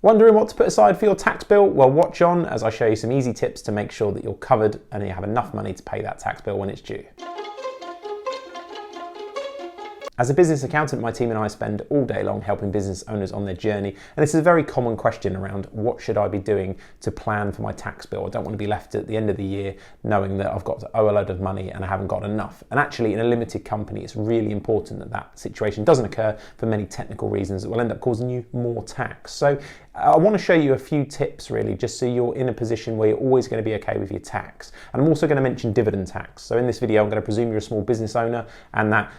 Wondering what to put aside for your tax bill? Well, watch on as I show you some easy tips to make sure that you're covered and you have enough money to pay that tax bill when it's due. As a business accountant, my team and I spend all day long helping business owners on their journey, and this is a very common question around what should I be doing to plan for my tax bill. I don't want to be left at the end of the year knowing that I've got to owe a load of money and I haven't got enough. And actually, in a limited company, it's really important that that situation doesn't occur for many technical reasons that will end up causing you more tax. So I want to show you a few tips really, just so you're in a position where you're always going to be okay with your tax. And I'm also going to mention dividend tax. So in this video, I'm going to presume you're a small business owner and that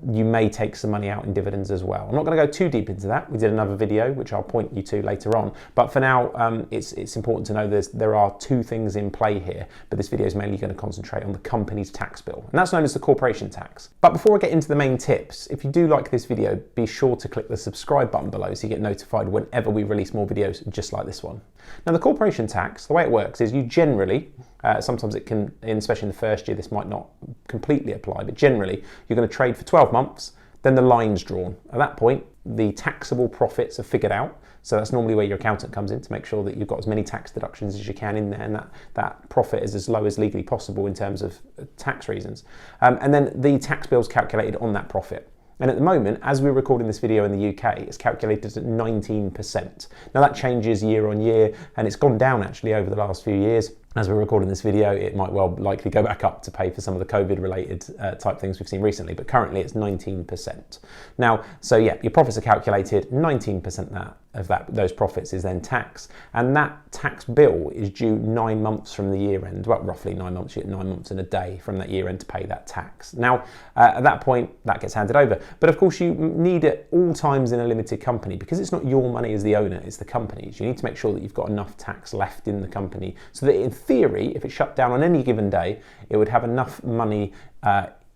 you may take some money out in dividends as well. I'm not going to go too deep into that. We did another video, which I'll point you to later on. But for now, it's important to know there are two things in play here, but this video is mainly going to concentrate on the company's tax bill, and that's known as the corporation tax. But before I get into the main tips, if you do like this video, be sure to click the subscribe button below so you get notified whenever we release more videos just like this one. Now, the corporation tax, the way it works is you generally, sometimes it can, especially in the first year, this might not completely apply, but generally you're going to trade for 12 months, then the line's drawn. At that point, the taxable profits are figured out. So that's normally where your accountant comes in to make sure that you've got as many tax deductions as you can in there, and that profit is as low as legally possible in terms of tax reasons. And then the tax bill is calculated on that profit. And at the moment, as we're recording this video in the UK, it's calculated at 19%. Now that changes year on year, and it's gone down actually over the last few years. As we're recording this video, it might well likely go back up to pay for some of the COVID-related type things we've seen recently, but currently it's 19%. Now, so yeah, your profits are calculated, 19% of those profits is then tax, and that tax bill is due 9 months from the year end. Well, roughly 9 months, you get 9 months and a day from that year end to pay that tax. Now, at that point, that gets handed over. But of course, you need it all times in a limited company because it's not your money as the owner, it's the company's. You need to make sure that you've got enough tax left in the company so that in theory, if it shut down on any given day, it would have enough money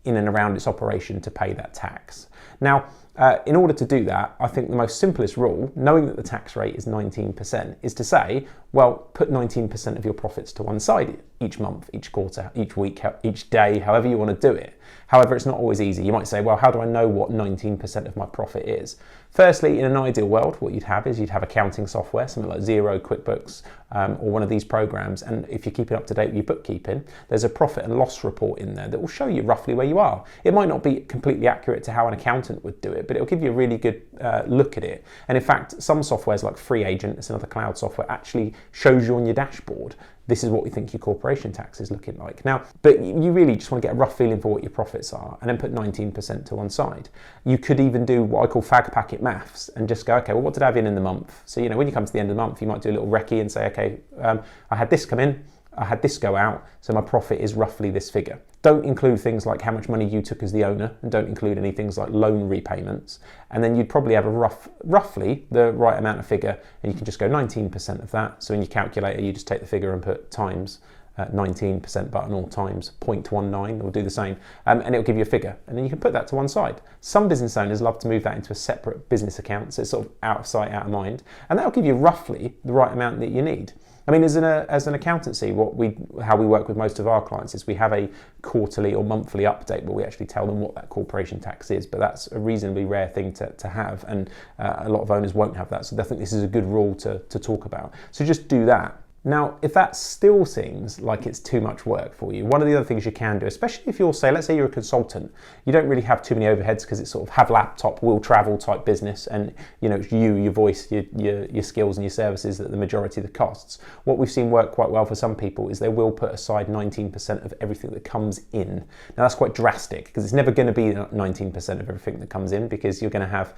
in and around its operation to pay that tax. Now, in order to do that, I think the most simplest rule, knowing that the tax rate is 19%, is to say, well, put 19% of your profits to one side each month, each quarter, each week, each day, however you want to do it. However, it's not always easy. You might say, well, how do I know what 19% of my profit is? Firstly, in an ideal world, what you'd have accounting software, something like Xero, QuickBooks, or one of these programs. And if you're keeping up to date with your bookkeeping, there's a profit and loss report in there that will show you roughly where you are. It might not be completely accurate to how an accountant would do it, but it'll give you a really good look at it. And in fact, some softwares like Free Agent, it's another cloud software, actually shows you on your dashboard, this is what we think your corporation tax is looking like. Now, but you really just want to get a rough feeling for what your profits are and then put 19% to one side. You could even do what I call fag packet maths and just go, okay, well, what did I have in the month? So, when you come to the end of the month, you might do a little recce and say, okay, I had this come in, I had this go out, so my profit is roughly this figure. Don't include things like how much money you took as the owner, and don't include any things like loan repayments. And then you'd probably have roughly the right amount of figure, and you can just go 19% of that. So in your calculator, you just take the figure and put times 19% button or times 0.19, or do the same, and it'll give you a figure. And then you can put that to one side. Some business owners love to move that into a separate business account, so it's sort of out of sight, out of mind, and that'll give you roughly the right amount that you need. I mean, as an accountancy, how we work with most of our clients is we have a quarterly or monthly update where we actually tell them what that corporation tax is, but that's a reasonably rare thing to have, and a lot of owners won't have that, so I think this is a good rule to talk about. So just do that. Now, if that still seems like it's too much work for you, one of the other things you can do, especially if let's say you're a consultant, you don't really have too many overheads because it's sort of have laptop, will travel type business, and it's your voice, your skills and your services that the majority of the costs. What we've seen work quite well for some people is they will put aside 19% of everything that comes in. Now that's quite drastic because it's never going to be 19% of everything that comes in because you're going to have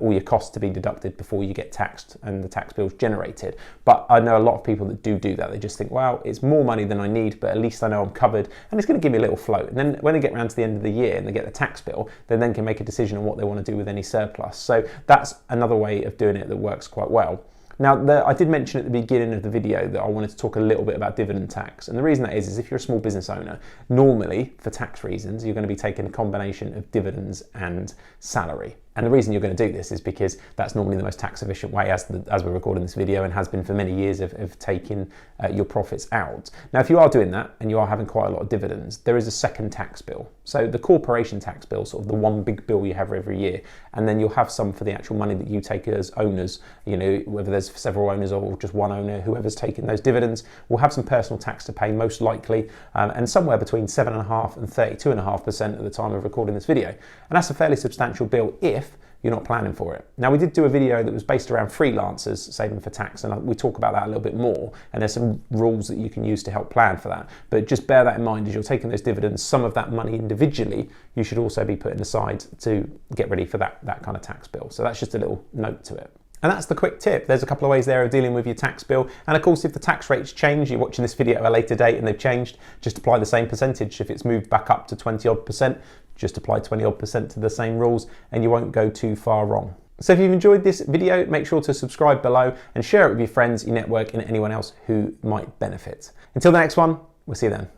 all your costs to be deducted before you get taxed and the tax bill's generated. But I know a lot of people that do that. They just think, wow, it's more money than I need, but at least I know I'm covered, and it's going to give me a little float. And then when they get around to the end of the year and they get the tax bill, they then can make a decision on what they want to do with any surplus. So that's another way of doing it that works quite well. Now, I did mention at the beginning of the video that I wanted to talk a little bit about dividend tax. And the reason that is if you're a small business owner, normally, for tax reasons, you're going to be taking a combination of dividends and salary. And the reason you're going to do this is because that's normally the most tax efficient way, as we're recording this video and has been for many years, of taking your profits out. Now, if you are doing that and you are having quite a lot of dividends, there is a second tax bill. So the corporation tax bill, sort of the one big bill you have every year, and then you'll have some for the actual money that you take as owners, whether there's several owners or just one owner, whoever's taking those dividends will have some personal tax to pay most likely, and somewhere between 7.5% and 32.5% at the time of recording this video. And that's a fairly substantial bill if you're not planning for it. Now, we did do a video that was based around freelancers saving for tax, and we talk about that a little bit more, and there's some rules that you can use to help plan for that. But just bear that in mind as you're taking those dividends, some of that money individually, you should also be putting aside to get ready for that kind of tax bill. So that's just a little note to it. And that's the quick tip. There's a couple of ways there of dealing with your tax bill. And of course, if the tax rates change, you're watching this video at a later date and they've changed, just apply the same percentage. If it's moved back up to 20% odd, just apply 20% odd to the same rules and you won't go too far wrong. So if you've enjoyed this video, make sure to subscribe below and share it with your friends, your network, and anyone else who might benefit. Until the next one, we'll see you then.